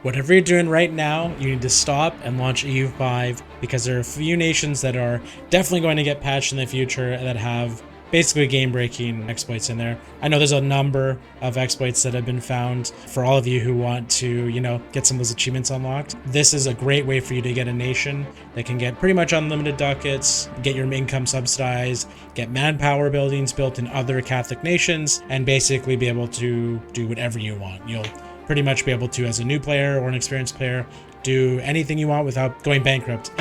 Whatever you're doing right now, you need to stop and launch EU5 because there are a few nations that are definitely going to get patched in the future that have basically game-breaking exploits in there. I know there's a number of exploits that have been found for all of you who want to, get some of those achievements unlocked. This is a great way for you to get a nation that can get pretty much unlimited ducats, get your income subsidized, get manpower buildings built in other Catholic nations, and basically be able to do whatever you want. You'll pretty much be able to, as a new player or an experienced player, do anything you want without going bankrupt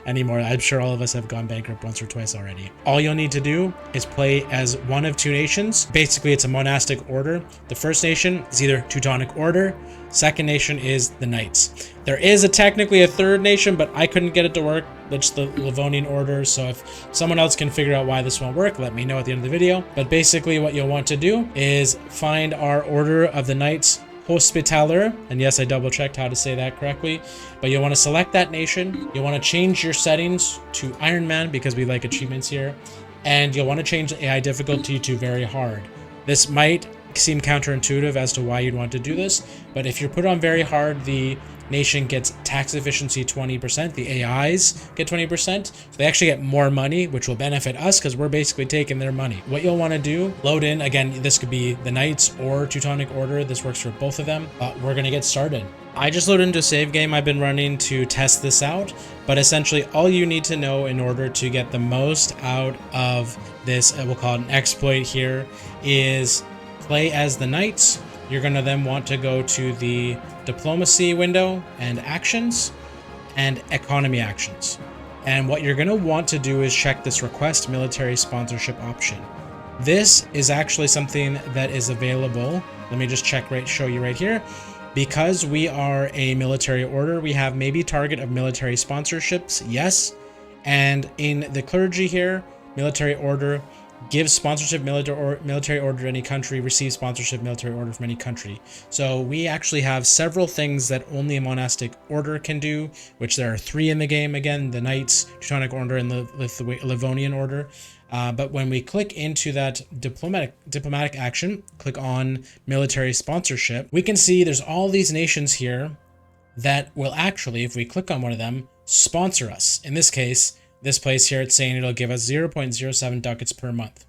anymore. I'm sure all of us have gone bankrupt once or twice already. All you'll need to do is play as one of two nations. Basically, it's a monastic order. The first nation is either Teutonic Order. Second nation is the Knights. There is technically a third nation, but I couldn't get it to work. That's the Livonian Order. So if someone else can figure out why this won't work, let me know at the end of the video. But basically what you'll want to do is find our Order of the Knights Hospitaller, and yes, I double checked how to say that correctly, but you'll want to select that nation. You'll want to change your settings to Iron Man because we like achievements here, and you'll want to change the AI difficulty to very hard. This might seem counterintuitive as to why you'd want to do this, but if you put on very hard, the nation gets tax efficiency 20%, the AIs get 20%, so they actually get more money, which will benefit us because we're basically taking their money. What you'll want to do, load in, again, this could be the Knights or Teutonic Order, this works for both of them, but we're going to get started. I just loaded into a save game I've been running to test this out, but essentially all you need to know in order to get the most out of this, we'll call it an exploit here, is play as the Knights. You're going to then want to go to the diplomacy window and actions and economy actions. And what you're going to want to do is check this request military sponsorship option. This is actually something that is available. Let me just show you right here. Because we are a military order, we have maybe target of military sponsorships, yes. And in the clergy here, military order, gives sponsorship military order to any country, receives sponsorship military order from any country. So we actually have several things that only a monastic order can do, which there are 3 in the game. Again, the Knights, Teutonic Order, and the Livonian Order. But when we click into that diplomatic action, click on military sponsorship, we can see there's all these nations here that will actually, if we click on one of them, sponsor us. In this case, this place here, it's saying it'll give us 0.07 ducats per month.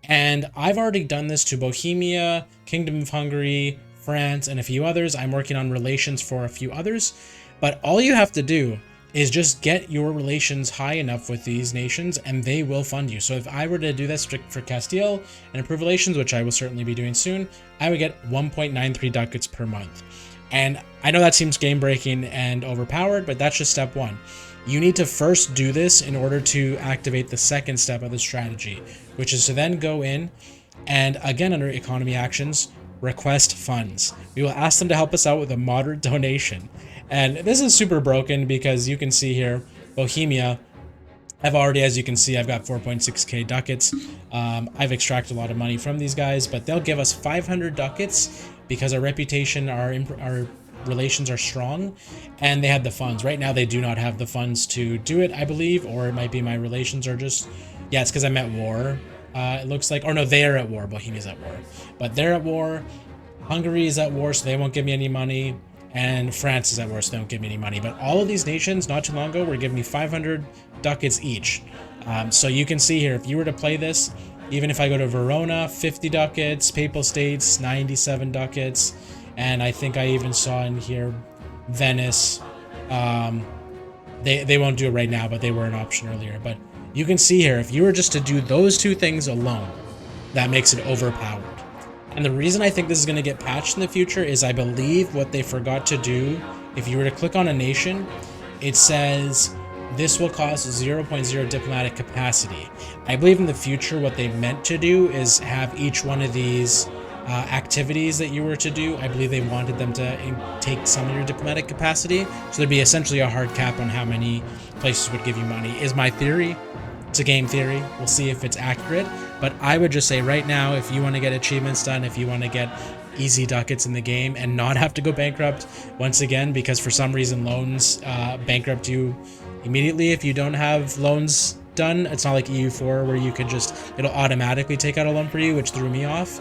And I've already done this to Bohemia, Kingdom of Hungary, France, and a few others. I'm working on relations for a few others. But all you have to do is just get your relations high enough with these nations and they will fund you. So if I were to do this for Castile and improve relations, which I will certainly be doing soon, I would get 1.93 ducats per month. And I know that seems game breaking and overpowered, but that's just step 1. You need to first do this in order to activate the second step of the strategy, which is to then go in and, again, under economy actions, request funds. We will ask them to help us out with a moderate donation. And this is super broken because you can see here, Bohemia, I've already, as you can see, I've got 4.6k ducats. I've extracted a lot of money from these guys, but they'll give us 500 ducats because our reputation, our relations are strong, and they have the funds. Right now, they do not have the funds to do it, I believe, or it might be my relations are just, yeah, it's because I'm at war, it looks like, or no, they're at war, Bohemia's at war, but they're at war, Hungary is at war, so they won't give me any money, and France is at war, so they don't give me any money, but all of these nations, not too long ago, were giving me 500 ducats each. So you can see here, if you were to play this, even if I go to Verona, 50 ducats, Papal States, 97 ducats, and I think I even saw in here Venice. They won't do it right now, but they were an option earlier. But you can see here, if you were just to do those 2 things alone, that makes it overpowered. And the reason I think this is going to get patched in the future is I believe what they forgot to do, if you were to click on a nation, it says this will cost 0.0 diplomatic capacity. I believe in the future what they meant to do is have each one of these activities that you were to do, I believe they wanted them to take some of your diplomatic capacity. So there'd be essentially a hard cap on how many places would give you money, is my theory. It's a game theory. We'll see if it's accurate. But I would just say right now, if you want to get achievements done, if you want to get easy ducats in the game and not have to go bankrupt once again, because for some reason loans bankrupt you immediately if you don't have loans done. It's not like EU4 where you could just, it'll automatically take out a loan for you, which threw me off.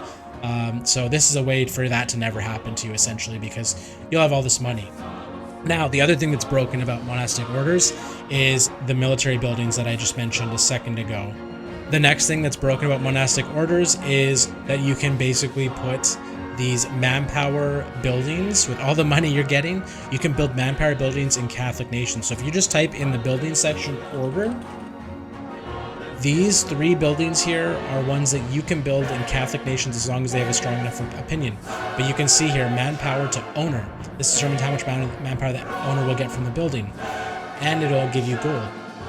So this is a way for that to never happen to you, essentially, because you'll have all this money. Now, the other thing that's broken about monastic orders is the military buildings that I just mentioned a second ago. The next thing that's broken about monastic orders is that you can basically put these manpower buildings with all the money you're getting. You can build manpower buildings in Catholic nations. So if you just type in the building section order, these 3 buildings here are ones that you can build in Catholic nations as long as they have a strong enough opinion. But you can see here, manpower to owner. This determines how much manpower that owner will get from the building. And it'll give you gold.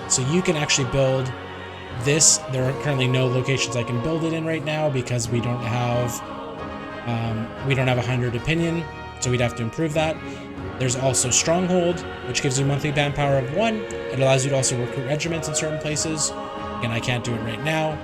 So you can actually build this. There are currently no locations I can build it in right now because we don't have 100 opinion. So we'd have to improve that. There's also Stronghold, which gives you monthly manpower of 1. It allows you to also recruit regiments in certain places. Again, I can't do it right now.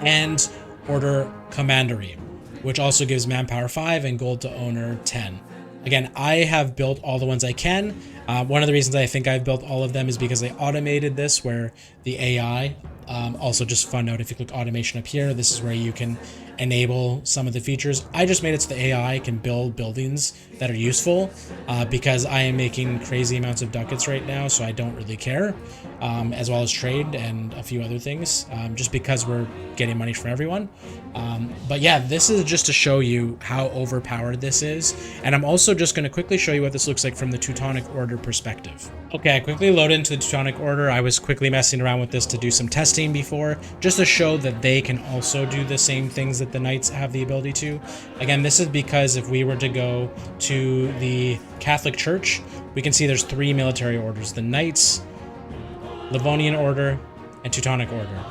And Order Commandery, which also gives manpower 5 and gold to owner 10. Again, I have built all the ones I can. One of the reasons I think I've built all of them is because they automated this, where the AI, also just fun note, if you click automation up here, this is where you can enable some of the features. I just made it so the AI can build buildings that are useful because I am making crazy amounts of ducats right now, so I don't really care, as well as trade and a few other things, just because we're getting money from everyone. But yeah, this is just to show you how overpowered this is, and I'm also just going to quickly show you what this looks like from the Teutonic Order perspective. Okay, I quickly loaded into the Teutonic Order. I was quickly messing around with this to do some testing before, just to show that they can also do the same things that the Knights have the ability to. Again, this is because if we were to go to the Catholic Church, we can see there's 3 military orders: the Knights, Livonian Order, and Teutonic Order.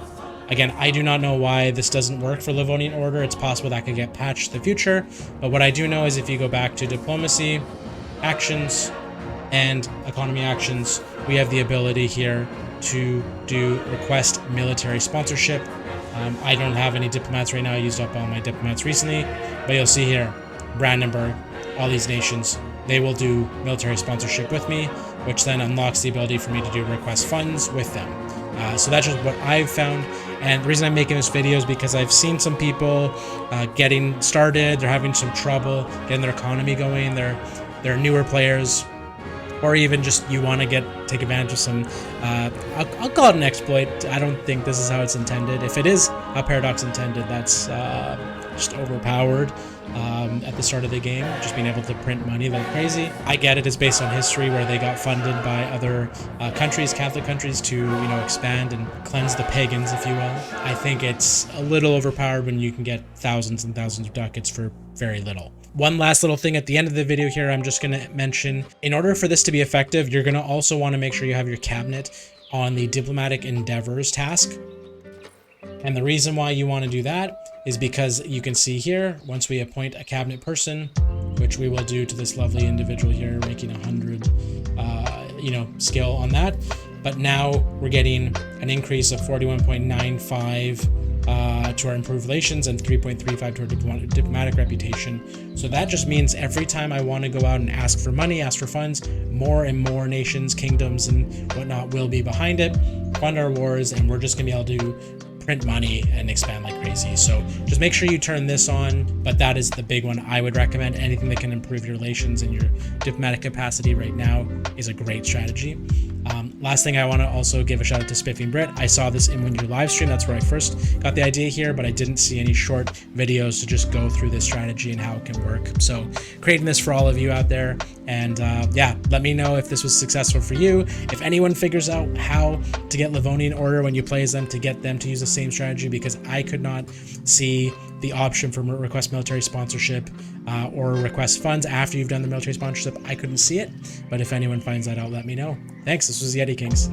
Again, I do not know why this doesn't work for Livonian Order. It's possible that could get patched in the future, but what I do know is if you go back to Diplomacy, Actions, and Economy Actions, we have the ability here to do request military sponsorship. I don't have any diplomats right now. I used up all my diplomats recently, but you'll see here, Brandenburg, all these nations, they will do military sponsorship with me, which then unlocks the ability for me to do request funds with them. So that's just what I've found, and the reason I'm making this video is because I've seen some people getting started, they're having some trouble getting their economy going, they're newer players, or even just you want to take advantage of some, I'll call it an exploit. I don't think this is how it's intended. If it is how Paradox intended, that's just overpowered at the start of the game, just being able to print money like crazy. I get it, it's based on history where they got funded by other countries, Catholic countries, to expand and cleanse the pagans, if you will. I think it's a little overpowered when you can get thousands and thousands of ducats for very little. One last little thing at the end of the video here, I'm just going to mention, in order for this to be effective, you're going to also want to make sure you have your cabinet on the diplomatic endeavors task. And the reason why you want to do that is because you can see here, once we appoint a cabinet person, which we will do to this lovely individual here, making 100, skill on that. But now we're getting an increase of 41.95 to our improved relations and 3.35 to our diplomatic reputation. So that just means every time I want to go out and ask for money, ask for funds, more and more nations, kingdoms, and whatnot will be behind it, fund our wars, and we're just going to be able to print money and expand like crazy. So just make sure you turn this on, but that is the big one I would recommend. Anything that can improve your relations and your diplomatic capacity right now is a great strategy. Last thing, I want to also give a shout out to Spiffing Brit. I saw this in when you live stream. That's where I first got the idea here, but I didn't see any short videos to just go through this strategy and how it can work. So creating this for all of you out there. And yeah, let me know if this was successful for you. If anyone figures out how to get Livonian Order when you play as them, to get them to use the same strategy, because I could not see the option for request military sponsorship or request funds after you've done the military sponsorship. I couldn't see it, but if anyone finds that out, let me know. Thanks. This was Yeti Kings.